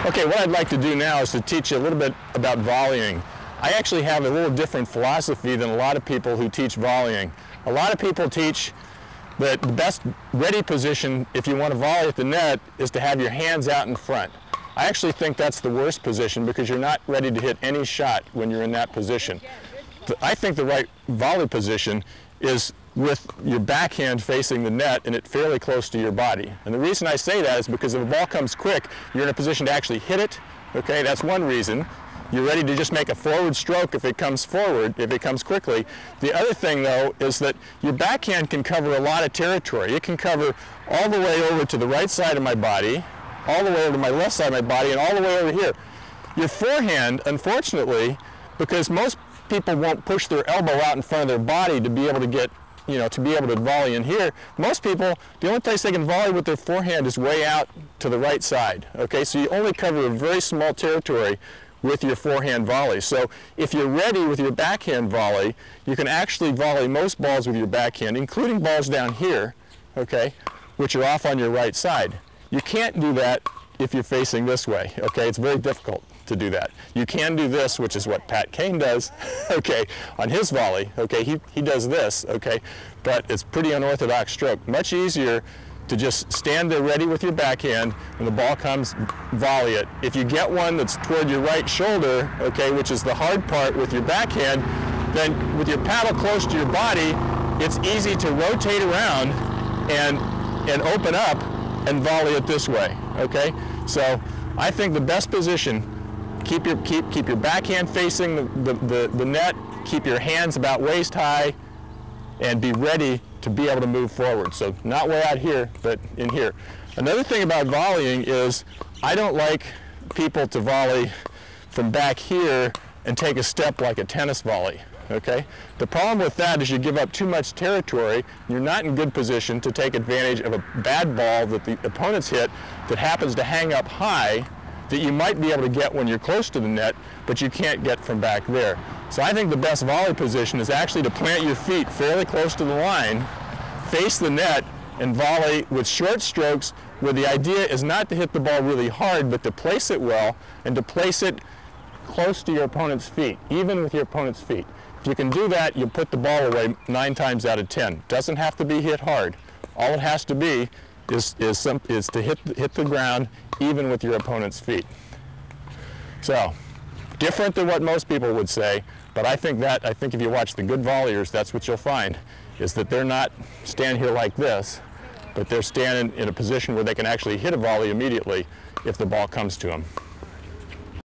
Okay, what I'd like to do now is to teach you a little bit about volleying. I actually have a little different philosophy than a lot of people who teach volleying. A lot of people teach that the best ready position if you want to volley at the net is to have your hands out in front. I actually think that's the worst position because you're not ready to hit any shot when you're in that position. I think the right volley position is with your backhand facing the net and it fairly close to your body. And the reason I say that is because if a ball comes quick, you're in a position to actually hit it. Okay, that's one reason. You're ready to just make a forward stroke if it comes forward, if it comes quickly. The other thing, though, is that your backhand can cover a lot of territory. It can cover all the way over to the right side of my body, all the way over to my left side of my body, and all the way over here. Your forehand, unfortunately, because most people won't push their elbow out in front of their body to be able to get, to be able to volley in here. Most people, the only place they can volley with their forehand is way out to the right side. Okay, so you only cover a very small territory with your forehand volley. So if you're ready with your backhand volley, you can actually volley most balls with your backhand, including balls down here, okay, which are off on your right side. You can't do that if you're facing this way, okay? It's very difficult to do that. You can do this, which is what Pat Kane does, okay, on his volley, okay? He does this, okay? But it's pretty unorthodox stroke. Much easier to just stand there ready with your backhand. When the ball comes, volley it. If you get one that's toward your right shoulder, okay, which is the hard part with your backhand, then with your paddle close to your body, it's easy to rotate around and open up and volley it this way, okay? So I think the best position, keep your backhand facing the net, keep your hands about waist high, and be ready to be able to move forward. So not way out here, but in here. Another thing about volleying is I don't like people to volley from back here and take a step like a tennis volley, okay? The problem with that is you give up too much territory. You're not in good position to take advantage of a bad ball that the opponent's hit that happens to hang up high that you might be able to get when you're close to the net, but you can't get from back there. So I think the best volley position is actually to plant your feet fairly close to the line, face the net, and volley with short strokes where the idea is not to hit the ball really hard, but to place it well and to place it close to your opponent's feet, even with your opponent's feet. If you can do that, you'll put the ball away 9 times out of 10. Doesn't have to be hit hard. All it has to be is to hit the ground even with your opponent's feet. So, different than what most people would say, but I think if you watch the good volleyers, that's what you'll find, is that they're not standing here like this, but they're standing in a position where they can actually hit a volley immediately if the ball comes to them.